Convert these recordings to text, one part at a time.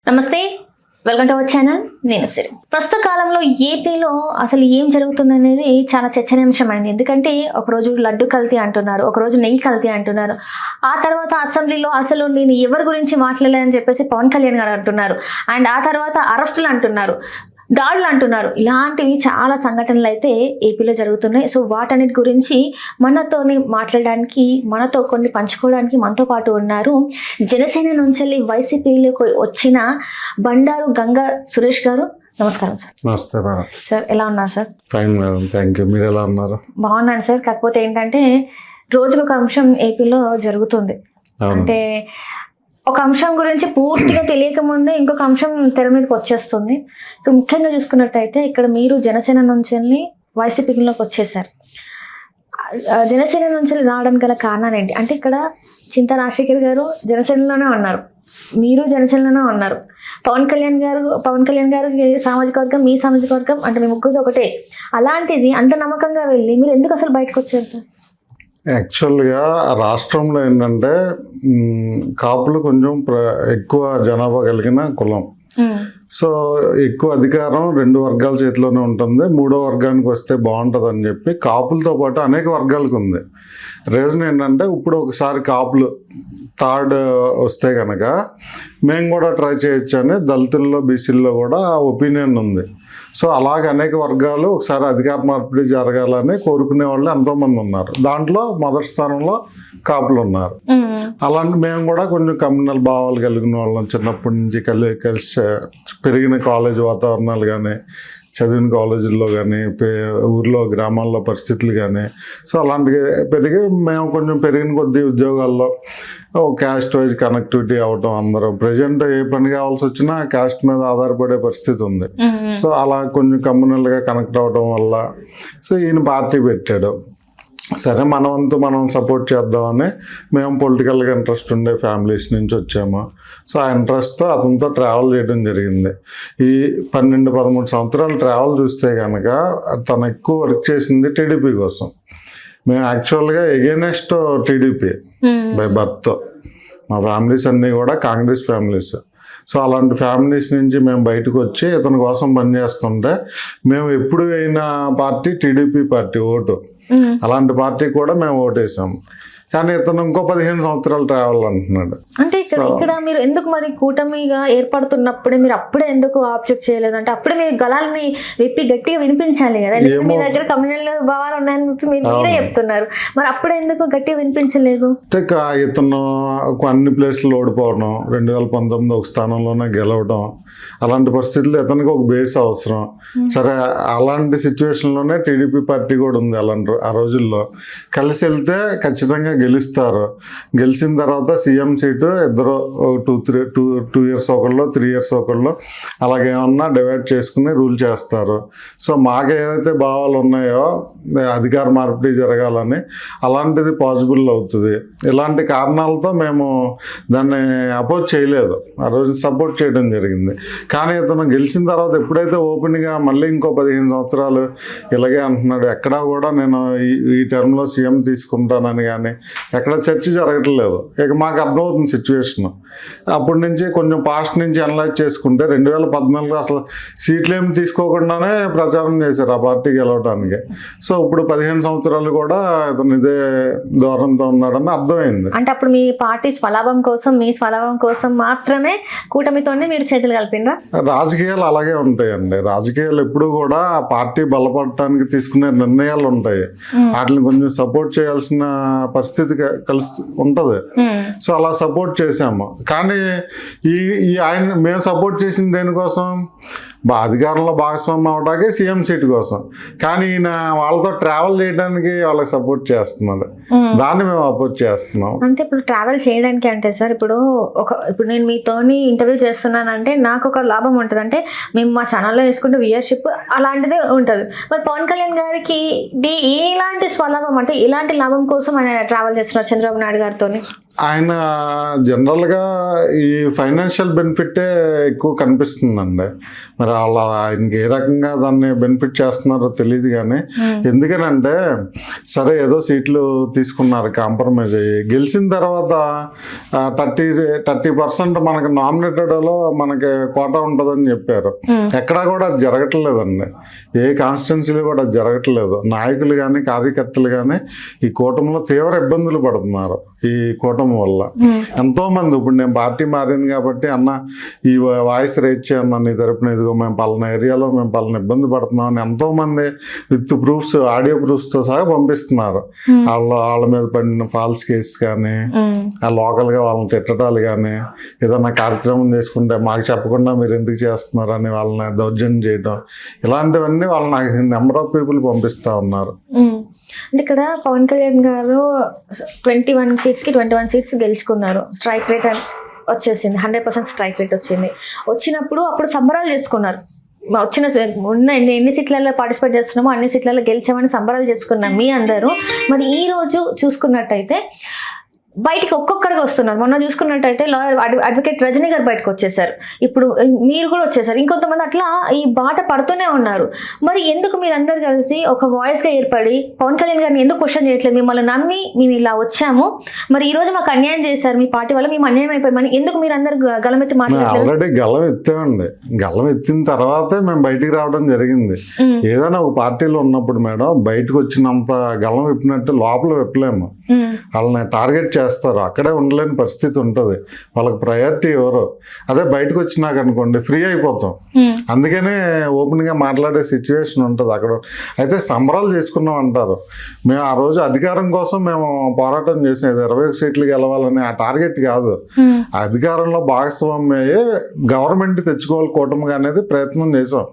నమస్తే, welcome to our channel. నేను సిరి. ప్రస్తుత కాలంలో ఏపీలో అసలు ఏం జరుగుతుంది అనేది చాలా చర్చనీయాంశమైంది. ఎందుకంటే ఒకరోజు లడ్డు కల్తీ అంటున్నారు, ఒకరోజు నెయ్యి కల్తీ అంటున్నారు. ఆ తర్వాత అసెంబ్లీలో అసలు నేను ఎవరి గురించి మాట్లాడలేదని చెప్పేసి పవన్ కళ్యాణ్ గారు అంటున్నారు. అండ్ ఆ తర్వాత అరెస్టులు అంటున్నారు, దాడులు అంటున్నారు. ఇలాంటివి చాలా సంఘటనలు అయితే ఏపీలో జరుగుతున్నాయి. సో వాటన్నిటి గురించి మనతోని మాట్లాడడానికి, మనతో కొన్ని పంచుకోవడానికి మనతో పాటు ఉన్నారు జనసేన నుంచి వైసీపీలోకి వచ్చిన బండారు గంగా సురేష్ గారు. నమస్కారం సార్. నమస్తే మేడం. సార్ ఎలా ఉన్నారు sir? Fine madam, thank you. మీరు ఎలా ఉన్నారు? బాగున్నాను సార్. కాకపోతే ఏంటంటే రోజుకు ఒక అంశం ఏపీలో జరుగుతుంది. అంటే ఒక అంశం గురించి పూర్తిగా తెలియక ముందే ఇంకొక అంశం తెర మీదకి వచ్చేస్తుంది. ఇక ముఖ్యంగా చూసుకున్నట్టయితే ఇక్కడ మీరు జనసేన నుంచి వైసీపీలోకి వచ్చేసారు. జనసేన నుంచి రావడానికి గల కారణాలు ఏంటి? అంటే ఇక్కడ చింతా రాజశేఖర్ గారు జనసేనలోనే ఉన్నారు, మీరు జనసేనలోనే ఉన్నారు. పవన్ కళ్యాణ్ గారు సామాజిక వర్గం, మీ సామాజిక వర్గం, అంటే మీ ముగ్గురు ఒకటే. అలాంటిది అంత నమ్మకంగా వెళ్ళి మీరు ఎందుకు అసలు బయటకు వచ్చారు సార్? యాక్చువల్గా రాష్ట్రంలో ఏంటంటే కాపులు కొంచెం ఎక్కువ జనాభా కలిగిన కులం. సో ఎక్కువ అధికారం రెండు వర్గాల చేతిలోనే ఉంటుంది. మూడో వర్గానికి వస్తే బాగుంటుంది అని చెప్పి కాపులతో పాటు అనేక వర్గాలకు ఉంది. రీజన్ ఏంటంటే ఇప్పుడు ఒకసారి కాపులు థర్డ్ వస్తే కనుక మేము కూడా ట్రై చేయొచ్చు అని దళితుల్లో బీసీల్లో కూడా ఒపీనియన్ ఉంది. సో అలాగే అనేక వర్గాలు ఒకసారి అధికార మార్పిడి జరగాలని కోరుకునే వాళ్ళు ఎంతోమంది ఉన్నారు. దాంట్లో మొదటి స్థానంలో కాపులు ఉన్నారు. అలాంటి మేము కూడా కొంచెం కమ్యూనల్ భావాలు కలిగిన వాళ్ళం. చిన్నప్పటి నుంచి కలిసి పెరిగిన కాలేజ్ వాతావరణాలు కానీ, చదివిన కాలేజీల్లో కానీ, ఊర్లో గ్రామాల్లో పరిస్థితులు కానీ, సో అలాంటివి పెరిగి మేము కొంచెం పెరిగిన కొద్ది ఉద్యోగాల్లో క్యాస్ట్ వైజ్ కనెక్టివిటీ అవటం, అందరం ప్రజెంట్ ఏ పని కావాల్సి వచ్చినా క్యాస్ట్ మీద ఆధారపడే పరిస్థితి ఉంది. సో అలా కొంచెం కమ్యూనల్గా కనెక్ట్ అవడం వల్ల సో ఈయన పార్టీ పెట్టాడు. సరే మన వంతు మనం సపోర్ట్ చేద్దామని మేము పొలిటికల్గా ఇంట్రెస్ట్ ఉండే ఫ్యామిలీస్ నుంచి వచ్చాము. సో ఆ ఇంట్రెస్ట్తో అతనితో ట్రావెల్ చేయడం జరిగింది. ఈ 12-13 సంవత్సరాలు ట్రావెల్ చూస్తే కనుక తను ఎక్కువ వర్క్ చేసింది టీడీపీ కోసం. మేము యాక్చువల్గా ఎగెనెస్ట్ టీడీపీ బై బర్త్. మా ఫ్యామిలీస్ అన్నీ కూడా కాంగ్రెస్ ఫ్యామిలీస్. సో అలాంటి ఫ్యామిలీస్ నుంచి మేము బయటకు వచ్చి ఇతని కోసం పనిచేస్తుంటే మేము ఎప్పుడు అయిన పార్టీ టీడీపీ పార్టీ ఓటు. అలాంటి పార్టీ కూడా మేము ఓటేసాము. కానీ ఇతను ఇంకో 15 సంవత్సరాలు ట్రావెల్ అంటున్నాడు. అంటే ఇక్కడ మీరు ఎందుకు మరి కూటమిగా ఏర్పడుతున్నప్పుడే మీరు అప్పుడే ఎందుకు ఆబ్జెక్ట్ చేయలేదు? అంటే అప్పుడే మీరు గళాలని విప్పి గట్టిగా వినిపించాలి కదా. మీ దగ్గర కమ్యూనల్ భావాలు ఉన్నాయని మీరే చెప్తున్నారు, మరి అప్పుడే ఎందుకు గట్టిగా వినిపించలేదు? ఇతను అన్ని ప్లేస్లు ఓడిపోవడం, 2019 ఒక స్థానంలోనే గెలవడం, అలాంటి పరిస్థితుల్లో ఇతనికి ఒక బేస్ అవసరం. సరే అలాంటి సిచ్యువేషన్లోనే టీడీపీ పార్టీ కూడా ఉంది. అలాంటి ఆ రోజుల్లో కలిసి వెళ్తే ఖచ్చితంగా గెలుస్తారు. గెలిచిన తర్వాత సీఎం సీటు ఇద్దరు 2 ఇయర్స్ ఒకళ్ళు, 3 ఇయర్స్ ఒకళ్ళు అలాగే ఏమన్నా డివైడ్ చేసుకుని రూల్ చేస్తారు. సో మాకు ఏదైతే భావాలు ఉన్నాయో అధికార మార్పిడి జరగాలని, అలాంటిది పాసిబుల్ అవుతుంది. ఇలాంటి కారణాలతో మేము దాన్ని అపోజ్ చేయలేదు, ఆ రోజు సపోర్ట్ చేయడం జరిగింది. కానీ ఇతను గెలిచిన తర్వాత ఎప్పుడైతే ఓపెన్గా మళ్ళీ ఇంకో 15 సంవత్సరాలు ఇలాగే అంటున్నాడు, ఎక్కడా కూడా నేను ఈ టర్మ్లో సీఎం తీసుకుంటానని కానీ ఎక్కడ చర్చ జరగట్లేదు. ఇక మాకు అర్థమవుతుంది సిచ్యువేషన్. అప్పటి నుంచి కొంచెం పాస్ట్ నుంచి అనలైజ్ చేసుకుంటే 2014 అసలు సీట్లు ఏమి తీసుకోకుండానే ప్రచారం చేశారు ఆ పార్టీ గెలవడానికి. సో ఇప్పుడు 15 సంవత్సరాలు కూడా ఇతను ఇదే ధోరణితో ఉన్నాడని అర్థమైంది. అంటే అప్పుడు మీ పార్టీ స్వలాభం కోసం, మీ స్వలాభం కోసం మాత్రమే కూటమితోనే మీరు చేతులు కలిపినరా? రాజకీయాలు అలాగే ఉంటాయండి. రాజకీయాలు ఎప్పుడు కూడా ఆ పార్టీ బలపడటానికి తీసుకునే నిర్ణయాలు ఉంటాయి. వాటిని కొంచెం సపోర్ట్ చేయాల్సిన పరిస్థితి కలిసి ఉంటుంది. సో అలా సపోర్ట్ చేసాము. కానీ మేము సపోర్ట్ చేసింది దేనికోసం? అధికారంలో భాగస్వామ్యం అవడానికి, సీఎం సీట్ కోసం. కానీ ఈయన వాళ్ళతో ట్రావెల్ చేయడానికి వాళ్ళకి సపోర్ట్ చేస్తున్నారు, దాన్ని మేము అపోజ్ చేస్తున్నాం. అంటే ఇప్పుడు ట్రావెల్ చేయడానికి అంటే సార్ ఇప్పుడు నేను మీతోని ఇంటర్వ్యూ చేస్తున్నానంటే నాకు ఒక లాభం ఉంటుంది. అంటే మేము మా ఛానల్లో వేసుకుంటే వ్యూయర్షిప్ అలాంటిదే ఉంటుంది. మరి పవన్ కళ్యాణ్ గారికి ఎలాంటి స్వలాభం, అంటే ఎలాంటి లాభం కోసం ఆయన ట్రావెల్ చేస్తున్నారు చంద్రబాబు నాయుడు గారితో? ఆయన జనరల్గా ఈ ఫైనాన్షియల్ బెనిఫిటే ఎక్కువ కనిపిస్తుందండి. మరి ఆయనకి ఏ రకంగా దాన్ని బెనిఫిట్ చేస్తున్నారో తెలియదు కానీ, ఎందుకనంటే సరే ఏదో సీట్లు తీసుకున్నారు కాంప్రమైజ్ అయ్యి, గెలిచిన తర్వాత 30% మనకి నామినేటెడ్లో మనకి కోటా ఉంటుందని చెప్పారు. ఎక్కడా కూడా అది జరగట్లేదండి. ఏ కాన్స్టిట్యున్సీలో కూడా అది జరగట్లేదు. నాయకులు కానీ కార్యకర్తలు కానీ ఈ కూటమిలో తీవ్ర ఇబ్బందులు పడుతున్నారు. ఈ కూటమి వల్ల ఎంతో మంది, ఇప్పుడు నేను పార్టీ మారింది కాబట్టి అన్న ఈ వాయిస్ రేట్ చేయన్న నీ తరపున, ఇదిగో మేము పలానా ఏరియాలో మేము పలానా ఇబ్బంది పడుతున్నాం అని ఎంతో మంది విత్ ప్రూఫ్స్, ఆడియో ప్రూఫ్స్తో సహా పంపిస్తున్నారు. వాళ్ళ మీద పడిన ఫాల్స్ కేసు కానీ, ఆ లోకల్గా వాళ్ళని తిట్టడాలు కానీ, ఏదన్నా కార్యక్రమం చేసుకుంటే మాకు చెప్పకుండా మీరు ఎందుకు చేస్తున్నారని వాళ్ళని దౌర్జన్యం చేయడం, ఇలాంటివన్నీ వాళ్ళు నాకు నెంబర్ ఆఫ్ పీపుల్ పంపిస్తూ ఉన్నారు. అంటే ఇక్కడ పవన్ కళ్యాణ్ గారు 21 సీట్స్కి 21 సీట్స్ గెలుచుకున్నారు. స్ట్రైక్ రేట్ వచ్చేసింది, 100% స్ట్రైక్ రేట్ వచ్చింది. వచ్చినప్పుడు అప్పుడు సంబరాలు చేసుకున్నారు. ఉన్న ఎన్ని సీట్లలో పార్టిసిపేట్ చేస్తున్నామో అన్ని సీట్లలో గెలిచామని సంబరాలు చేసుకున్నాం మీ అందరూ. మరి ఈ రోజు చూసుకున్నట్టయితే బయటికి ఒక్కొక్కరికి వస్తున్నారు. మొన్న చూసుకున్నట్టయితే లాయర్ అడ్వకేట్ రజనీ గారు బయటకు వచ్చేసారు, ఇప్పుడు మీరు కూడా వచ్చేసారు, ఇంకొంతమంది అట్లా ఈ బాట పడుతూనే ఉన్నారు. మరి ఎందుకు మీరు అందరు కలిసి ఒక వాయిస్గా ఏర్పడి పవన్ కళ్యాణ్ గారిని ఎందుకు క్వశ్చన్ చేయట్లేదు? మిమ్మల్ని నమ్మి మేము ఇలా వచ్చాము, మరి ఈ రోజు మాకు అన్యాయం చేశారు, మీ పార్టీ వల్ల మేము అన్యాయం అయిపోయామని ఎందుకు మీరు అందరు గలమెత్తి మాట్లాడలేదు? ఆల్రెడీ గలం ఎత్తామండి. గలం ఎత్తిన తర్వాతే మేము బయటికి రావడం జరిగింది. ఏదైనా ఒక పార్టీలో ఉన్నప్పుడు మేడం బయటకు వచ్చినంత గలం విప్పినట్టు లోపల విప్పలేము. వాళ్ళని టార్గెట్ చేస్తారు, అక్కడే ఉండలేని పరిస్థితి ఉంటుంది. వాళ్ళకి ప్రయారిటీ ఎవరు. అదే బయటకు వచ్చినాక అనుకోండి ఫ్రీ అయిపోతాం. అందుకనే ఓపెన్గా మాట్లాడే సిచ్యువేషన్ ఉంటుంది అక్కడ. అయితే సంబరాలు చేసుకున్నాం అంటారు. మేము ఆ రోజు అధికారం కోసం మేము పోరాటం చేసేది 21 సీట్లు గెలవాలని ఆ టార్గెట్ కాదు. అధికారంలో భాగస్వామ్యం అయ్యి గవర్నమెంట్ తెచ్చుకోవాలి కూటమిగా అనేది ప్రయత్నం చేసాం.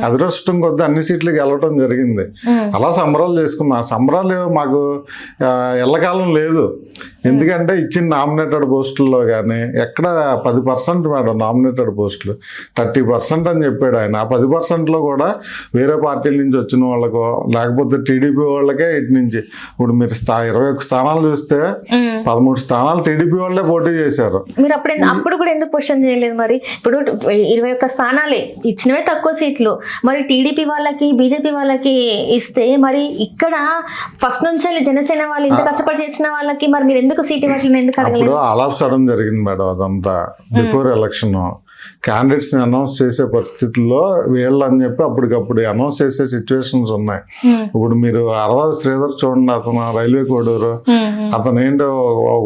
అదృష్టం కొద్దీ అన్ని సీట్లు గెలవడం జరిగింది. అలా సంబరాలు చేసుకున్నాం. ఆ సంబరాలు మాకు ఎల్లకాలం లేదు. ఎందుకంటే ఇచ్చిన నామినేటెడ్ పోస్టుల్లో కానీ ఎక్కడ 10% మేడం నామినేటెడ్ పోస్టులు, 30% అని చెప్పాడు ఆయన. ఆ 10%లో కూడా వేరే పార్టీల నుంచి వచ్చిన వాళ్ళకో లేకపోతే టీడీపీ వాళ్ళకే ఇటు నుంచి ఇప్పుడు మీరు 21 స్థానాలు చూస్తే 13 స్థానాలు టీడీపీ వాళ్ళే పోటీ చేశారు. మీరు అప్పుడు కూడా ఎందుకు క్వశ్చన్ చేయలేదు? మరి ఇప్పుడు 21 స్థానాలే ఇచ్చినవే తక్కువ సీట్లు, మరి టీడీపీ వాళ్ళకి బీజేపీ వాళ్ళకి ఇస్తే మరి ఇక్కడ ఫస్ట్ నుంచి జనసేన వాళ్ళు ఇంత కష్టపడి చేసిన వాళ్ళకి మరి మీరు ఎందుకు సీట్ ఇవ్వట్లేదు? ఎందుకు అప్పుడు ఆల్ సడన్ జరిగింది మేడం అదంతా. బిఫోర్ ఎలక్షన్ క్యాండిడేట్స్ని అనౌన్స్ చేసే పరిస్థితుల్లో వీళ్ళు అని చెప్పి అప్పటికప్పుడు అనౌన్స్ చేసే సిచ్యువేషన్స్ ఉన్నాయి. ఇప్పుడు మీరు అరవాది శ్రీధర్ చూడండి, అతను రైల్వే కోడూరు, అతను ఏంటో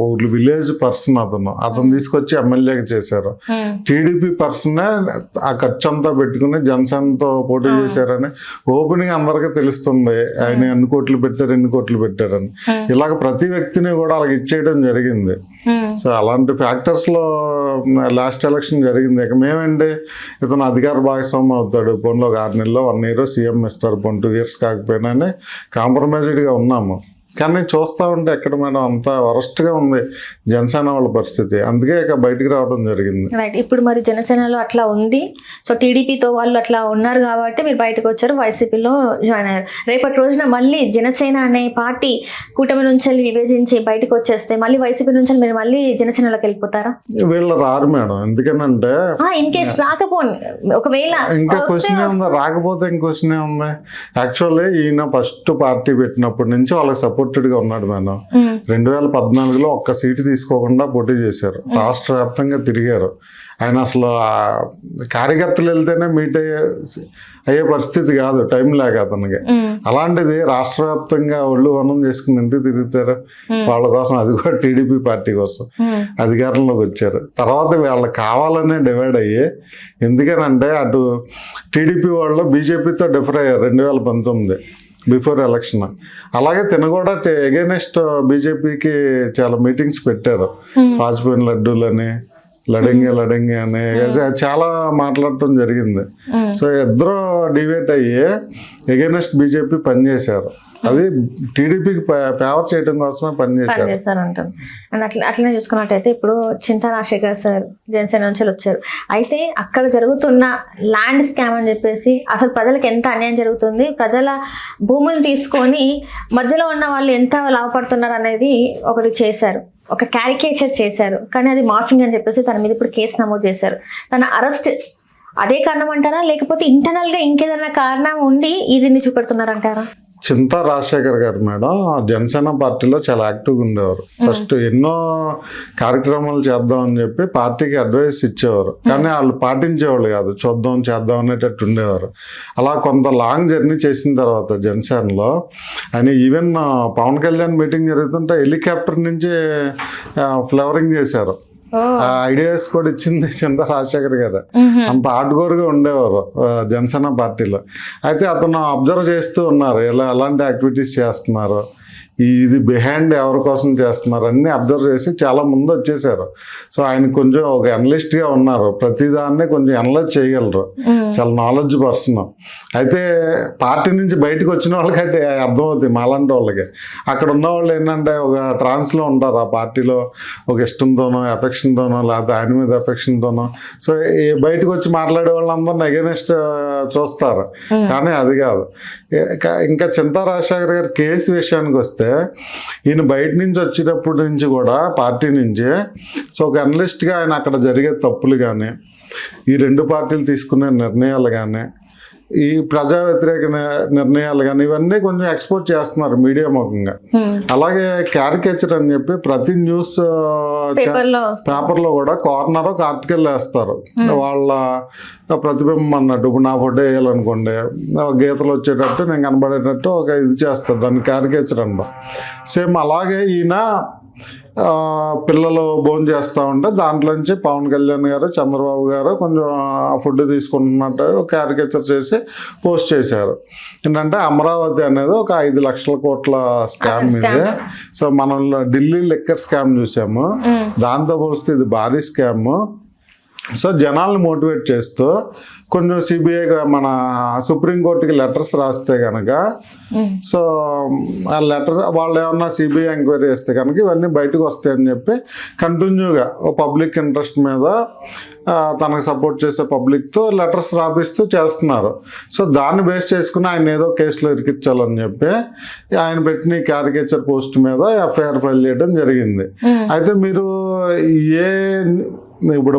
ఒక విలేజ్ పర్సన్, అతను తీసుకొచ్చి ఎమ్మెల్యేకి చేశారు. టీడీపీ పర్సనే ఆ ఖర్చు అంతా పెట్టుకుని జనసేనతో పోటీ చేశారని ఓపెనింగ్ అందరికీ తెలుస్తుంది. ఆయన ఎన్ని కోట్లు పెట్టారు ఎన్ని కోట్లు పెట్టారని. ఇలాగ ప్రతి వ్యక్తిని కూడా అలాగ ఇచ్చేయడం జరిగింది. సో అలాంటి ఫ్యాక్టర్స్లో లాస్ట్ ఎలక్షన్ జరిగింది. ఇక మేమంటే ఇతను అధికార భాగస్వామ్యం అవుతాడు, పోన్లో ఒక 6 నెలల్లో 1 year సీఎం ఇస్తారు, 2 years కాకపోయినా కాంప్రమైజ్డ్గా ఉన్నాము. కానీ చూస్తూ ఉంటే ఎక్కడ మేడం అంత వరస్ట్గా ఉంది జనసేన వాళ్ళ పరిస్థితి. అందుకే ఇక బయటికి రావడం జరిగింది. రైట్. ఇప్పుడు మరి జనసేనలో అట్లా ఉంది. సో టీడీపీతో వాళ్ళు అట్లా ఉన్నారు కాబట్టి మీరు బయటకు వచ్చారు, వైసీపీలో జాయిన్ అయ్యారు. రేపటి రోజున మళ్ళీ జనసేన అనే పార్టీ కూటమి నుంచి విభజించి బయటకు వచ్చేస్తే మళ్ళీ వైసీపీ నుంచి మీరు మళ్ళీ జనసేనలోకి వెళ్ళిపోతారా? వీళ్ళు రారు మేడం. ఎందుకనంటే ఇన్ కేస్ రాకపోండి, ఒకవేళ ఇంకా క్వశ్చన్ ఉంది, రాకపోతే ఇంక క్వశ్చన్ ఉంది. యాక్చువల్లీ ఈయన ఫస్ట్ పార్టీ పెట్టినప్పటి నుంచి వాళ్ళకి సపోర్టెడ్గా ఉన్నాడు మేడం. 2014లో ఒక్క సీటు తీసుకోకుండా పోటీ చేశారు, రాష్ట్ర వ్యాప్తంగా తిరిగారు. ఆయన అసలు కార్యకర్తలు వెళ్తేనే మీట్ అయ్యే పరిస్థితి కాదు, టైం లేక అతనికి. అలాంటిది రాష్ట్ర వ్యాప్తంగా ఒళ్ళు వనం చేసుకుని ఎందుకు తిరుగుతారు వాళ్ళ కోసం? అది కూడా టీడీపీ పార్టీ కోసం అధికారంలోకి వచ్చారు. తర్వాత వాళ్ళకి కావాలనే డివైడ్ అయ్యి, ఎందుకనంటే అటు టీడీపీ వాళ్ళు బీజేపీతో డిఫర్ అయ్యారు 2019 బిఫోర్ ఎలక్షన్. అలాగే తిన కూడా ఎగైనెస్ట్ బీజేపీకి చాలా మీటింగ్స్ పెట్టారు. వాజ్పేయి లడ్డూలని, లడంగి అని చాలా మాట్లాడటం జరిగింది. సో ఇద్దరు డివేట్ అయ్యి ఎగైనెస్ట్ బీజేపీ పనిచేశారు. అది టీడీపీకి ఫేవర్ చేయడం కోసమే పనిచేశారు అంటారు. అండ్ అట్లనే చూసుకున్నట్టయితే ఇప్పుడు చింతా రాజశేఖర్ సార్ జనసేన నుంచి వచ్చారు. అయితే అక్కడ జరుగుతున్న ల్యాండ్ స్కామ్ అని చెప్పేసి అసలు ప్రజలకు ఎంత అన్యాయం జరుగుతుంది, ప్రజల భూములు తీసుకొని మధ్యలో ఉన్న వాళ్ళు ఎంత లాభపడుతున్నారు అనేది ఒకటి చేశారు. ఒక క్యారికేచర్ చేశారు, కానీ అది మార్ఫింగ్ అని చెప్పేసి తన మీద ఇప్పుడు కేసు నమోదు చేశారు. తన అరెస్ట్ అదే కారణం అంటారా, లేకపోతే ఇంటర్నల్ గా ఇంకేదైనా కారణం ఉండి దీన్ని చూపెడుతున్నారంటారా? చింతా రాజశేఖర్ గారు మేడం జనసేన పార్టీలో చాలా యాక్టివ్గా ఉండేవారు. ఫస్ట్ ఎన్నో కార్యక్రమాలు చేద్దామని చెప్పి పార్టీకి అడ్వైస్ ఇచ్చేవారు, కానీ వాళ్ళు పాటించేవాళ్ళు కాదు, చూద్దాం చేద్దాం అనేటట్టు ఉండేవారు. అలా కొంత లాంగ్ జర్నీ చేసిన తర్వాత జనసేనలో ఆయన ఈవెన్ పవన్ కళ్యాణ్ మీటింగ్ జరుగుతుంటే హెలికాప్టర్ నుంచి ఫ్లవరింగ్ చేశారు. ఆ ఐడియాస్ కూడా ఇచ్చింది చింతా రాజశేఖర్ గారు. అంత హార్డ్కోర్గా ఉండేవారు జనసేన పార్టీలో. అయితే అతను అబ్జర్వ్ చేస్తూ ఉన్నారు ఎలాంటి యాక్టివిటీస్ చేస్తున్నారు, ఇది బిహైండ్ ఎవరి కోసం చేస్తున్నారు అన్నీ అబ్జర్వ్ చేసి చాలా ముందు వచ్చేసారు. సో ఆయన కొంచెం ఒక అనలిస్ట్గా ఉన్నారు, ప్రతిదాన్ని కొంచెం అనలైజ్ చేయగలరు, చాలా నాలెడ్జ్ పర్సన్. అయితే పార్టీ నుంచి బయటకు వచ్చిన వాళ్ళకంటే అర్థమవుతుంది మాలాంటి వాళ్ళకి. అక్కడ ఉన్న వాళ్ళు ఏంటంటే ఒక ట్రాన్స్లో ఉంటారు, ఆ పార్టీలో ఒక ఇష్టంతోనో ఎఫెక్షన్తోనో లేకపోతే ఆయన మీద ఎఫెక్షన్తోనో. సో బయటకు వచ్చి మాట్లాడే వాళ్ళందరినీ అగెనిస్ట్ చూస్తారు, కానీ అది కాదు. ఇంకా చింతా రాజశేఖర్ గారి కేసు విషయానికి వస్తే ఈయన బయట నుంచి వచ్చేటప్పటి నుంచి కూడా పార్టీ నుంచి సో ఒక అనలిస్ట్గా ఆయన అక్కడ జరిగే తప్పులు కానీ, ఈ రెండు పార్టీలు తీసుకునే నిర్ణయాలు కానీ, ఈ ప్రజా వ్యతిరేక నిర్ణయాలు కానీ ఇవన్నీ కొంచెం ఎక్స్పోర్ట్ చేస్తున్నారు మీడియా ముఖంగా. అలాగే క్యారికేచర్ అని చెప్పి ప్రతి న్యూస్ పేపర్లో కూడా కార్నర్ ఒక ఆర్టికల్ వేస్తారు వాళ్ళ ప్రతిబింబం అన్నట్టు. ఇప్పుడు నా ఫోటో వేయాలనుకోండి, గీతలు వచ్చేటట్టు నేను కనబడేటట్టు ఒక ఇది చేస్తారు, దాన్ని క్యారికేచర్ అంటాం. సేమ్ అలాగే ఈయన పిల్లలు భోజనం చేస్తూ ఉంటే దాంట్లోంచి పవన్ కళ్యాణ్ గారు చంద్రబాబు గారు కొంచెం ఫుడ్ తీసుకుంటున్నట్టు క్యారికేచర్ చేసి పోస్ట్ చేశారు. ఏంటంటే అమరావతి అనేది ఒక 5 లక్షల కోట్ల స్కామ్ ఇది. సో మనం ఢిల్లీ లిక్కర్ స్కామ్ చూసాము, దాంతో పోస్తే ఇది భారీ స్కామ్. సో జనాల్ని మోటివేట్ చేస్తూ కొంచెం సిబిఐ మన సుప్రీంకోర్టుకి లెటర్స్ రాస్తే కనుక, సో ఆ లెటర్స్ వాళ్ళు ఏమన్నా సిబిఐ ఎంక్వైరీ చేస్తే కనుక ఇవన్నీ బయటకు వస్తాయని చెప్పి కంటిన్యూగా పబ్లిక్ ఇంట్రెస్ట్ మీద తనకు సపోర్ట్ చేసే పబ్లిక్తో లెటర్స్ రాపిస్తూ చేస్తున్నారు. సో దాన్ని బేస్ చేసుకుని ఆయన ఏదో కేసులో ఇరికించాలని చెప్పి ఆయన పెట్టిన క్యారికేచర్ పోస్ట్ మీద ఎఫ్ఐఆర్ ఫైల్ చేయడం జరిగింది. అయితే మీరు ఇప్పుడు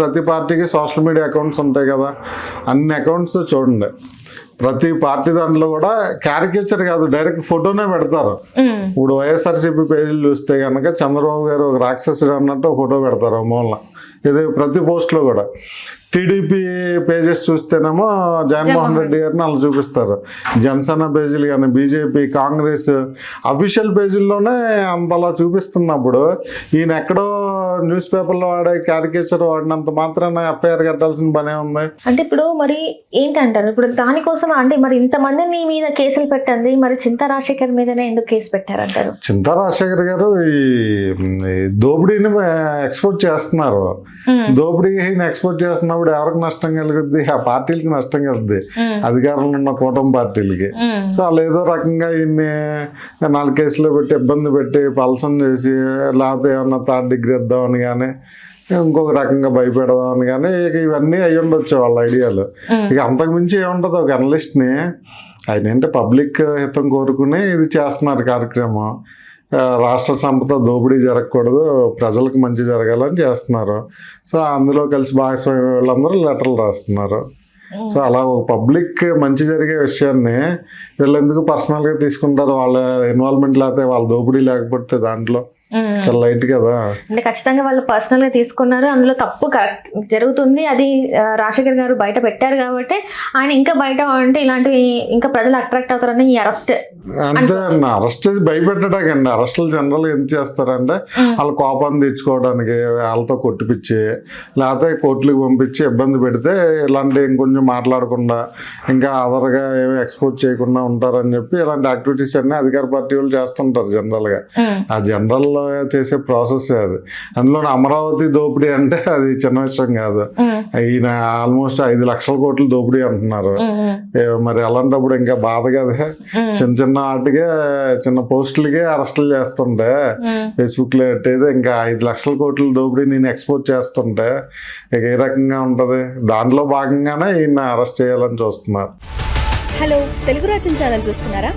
ప్రతి పార్టీకి సోషల్ మీడియా అకౌంట్స్ ఉంటాయి కదా, అన్ని అకౌంట్స్ చూడండి. ప్రతి పార్టీ దాంట్లో కూడా క్యారికేచర్ కాదు, డైరెక్ట్ ఫోటోనే పెడతారు. ఇప్పుడు వైఎస్ఆర్సీపీ పేజీలు చూస్తే కనుక చంద్రబాబు గారు ఒక రాక్షసుడు అన్నట్టు ఫోటో పెడతారు మూలన, ఇది ప్రతి పోస్ట్లో కూడా. టీడీపీ పేజెస్ చూస్తేనేమో జగన్మోహన్ రెడ్డి గారిని అలా చూపిస్తారు. జనసేన పేజీలు కానీ బీజేపీ కాంగ్రెస్ అఫీషియల్ పేజీల్లోనే అంతలా చూపిస్తున్నప్పుడు ఈయన ఎక్కడో న్యూస్ పేపర్లో వాడే క్యారికేచర్ వాడినంత మాత్రాన ఎఫ్ఐఆర్ కట్టాల్సిన పనే ఉంది. అంటే ఇప్పుడు మరి ఏంటంటారు, ఇప్పుడు దానికోసం అంటే మరి ఇంతమందిని మీద కేసులు పెట్టండి, మరి చింతా రాజశేఖర్ మీదనే ఎందుకు కేసు పెట్టారంటారు? చింతా రాజశేఖర్ గారు ఈ దోపిడీని ఎక్స్పోర్ట్ చేస్తున్నారు. దోపిడీని ఎక్స్పోర్ట్ చేస్తున్నప్పుడు ఎవరికి నష్టం కలుగుద్ది? ఆ పార్టీలకి నష్టం కలుగుద్ది, అధికారంలో ఉన్న కూటమి పార్టీలకి. సో వాళ్ళు ఏదో రకంగా ఇన్ని 4 కేసులు పెట్టి ఇబ్బంది పెట్టి పలసం చేసి లేకపోతే ఏమన్నా 3rd డిగ్రీ ఇద్దామని కానీ ఇంకొక రకంగా భయపెడదామని కానీ ఇవన్నీ అయ్యి ఉండొచ్చు వాళ్ళ ఐడియాలు. ఇక అంతకుమించి ఏముంటుంది ఒక అనలిస్ట్ని, ఆయన ఏంటంటే పబ్లిక్ హితం కోరుకుని ఇది చేస్తున్నారు కార్యక్రమం. రాష్ట్ర సంపద దోపిడీ జరగకూడదు, ప్రజలకు మంచి జరగాలని చేస్తున్నారు. సో అందులో కలిసి భాగస్వామి వాళ్ళందరూ లెటర్లు రాస్తున్నారు. సో అలా ఒక పబ్లిక్ మంచి జరిగే విషయాన్ని వీళ్ళు ఎందుకు పర్సనల్గా తీసుకుంటారు? వాళ్ళ ఇన్వాల్వ్మెంట్ లేకపోతే వాళ్ళ దోపిడీ లేకపోతే దాంట్లో చాలా లైట్ కదా. అంటే ఖచ్చితంగా వాళ్ళు పర్సనల్ గా తీసుకున్నారు, అందులో తప్పు కరెక్ట్ జరుగుతుంది, అది రాజశేఖర్ గారు బయట పెట్టారు కాబట్టి ఆయన ఇంకా బయట అంటే ఇలాంటివి ఇంకా ప్రజలు అట్రాక్ట్ అవుతారని ఈ అరెస్ట్. అంతే అన్న, అరెస్ట్ చేసి భయపెట్టడాకండి. అరెస్టులు జనరల్ ఎంత చేస్తారంటే వాళ్ళ కోపాన్ని తెచ్చుకోవడానికి, వాళ్ళతో కొట్టిపిచ్చి లేకపోతే కోర్టులకు పంపించి ఇబ్బంది పెడితే ఇలాంటి ఇంకొంచెం మాట్లాడకుండా ఇంకా అదర్గా ఏమి ఎక్స్పోజ్ చేయకుండా ఉంటారని చెప్పి ఇలాంటి యాక్టివిటీస్ అన్నీ అధికార పార్టీ వాళ్ళు చేస్తుంటారు జనరల్గా. ఆ జనరల్ చేసే ప్రాసెస్ అది. అందులో అమరావతి దోపిడీ అంటే అది చిన్న విషయం కాదు. ఈయన ఆల్మోస్ట్ 5 లక్షల కోట్లు దోపిడీ అంటున్నారు. మరి అలాంటప్పుడు ఇంకా బాధ కదా. చిన్న చిన్న వాటికే చిన్న పోస్టులకే అరెస్టులు చేస్తుంటే ఫేస్బుక్ లో పెట్టేది, ఇంకా 5 లక్షల కోట్ల దోపిడీ నేను ఎక్స్పోజ్ చేస్తుంటే ఇక ఏ రకంగా ఉంటది? దాంట్లో భాగంగానే ఈయన అరెస్ట్ చేయాలని చూస్తున్నారు. హలో, తెలుగు రాజ్యం ఛానల్ చూస్తున్నారా?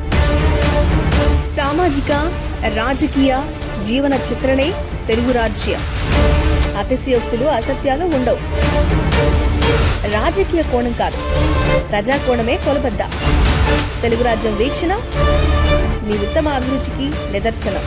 సామాజిక, రాజకీయ, జీవన చిత్రణే తెలుగు రాజ్యం. అతిశయోక్తులు, అసత్యాలు ఉండవు. రాజకీయ కోణం కాదు, ప్రజా కోణమే కొలబద్ద. తెలుగు రాజ్యం వీక్షణ మీ ఉత్తమ అభిరుచికి నిదర్శనం.